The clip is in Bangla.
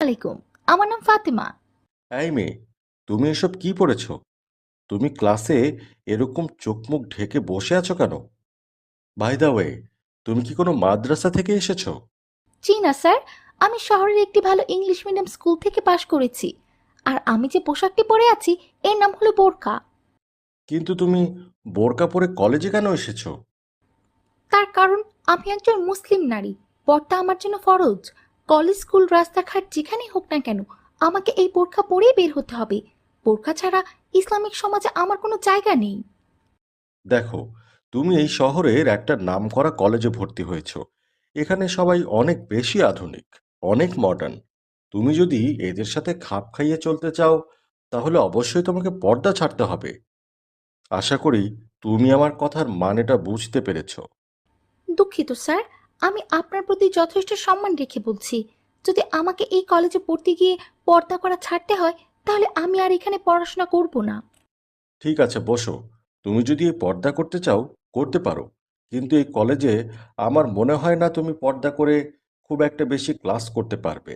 আলাইকুম। আমার নাম ফাতেমা। এই মেয়ে, তুমি এসব কি পড়েছো? তুমি ক্লাসে এরকম চোখ মুখ ঢেকে বসে আছো কেন? বাই দা ওয়ে, তুমি কি কোনো মাদ্রাসা থেকে এসেছো? জি না স্যার, আমি শহরের একটি ভালো ইংলিশ মিডিয়াম স্কুল থেকে পাশ করেছি। আর আমি যে পোশাকটি পরে আছি এর নাম হলো বোরকা। কিন্তু তুমি বোরকা পরে কলেজে কেন এসেছো? তার কারণ আমি একজন মুসলিম নারী। পর্দা আমার জন্য ফরজ। কলেজ, স্কুল, রাস্তাঘাট যেখানেই হোক না কেন আমাকে এই বোরকা পরেই বের হতে হবে। বোরকা ছাড়া ইসলামিক সমাজে আমার কোনো জায়গা নেই। দেখো, তুমি এই শহরের একটা নামকরা কলেজে ভর্তি হয়েছো। এখানে সবাই অনেক বেশি আধুনিক, অনেক মডার্ন। তুমি যদি এদের সাথে খাপ খাইয়ে চলতে চাও, তাহলে অবশ্যই তোমাকে পর্দা ছাড়তে হবে। আশা করি তুমি আমার কথার মানেটা বুঝতে পেরেছো। দুঃখিত স্যার, আমি আপনার প্রতি যথেষ্ট সম্মান রেখে বলছি, যদি আমাকে এই কলেজে পড়তে গিয়ে পর্দা করা ছাড়তে হয় তাহলে আমি আর এখানে পড়াশোনা করব না। ঠিক আছে, বসো। তুমি যদি এই পর্দা করতে চাও, করতে পারো। কিন্তু এই কলেজে আমার মনে হয় না তুমি পর্দা করে খুব একটা বেশি ক্লাস করতে পারবে।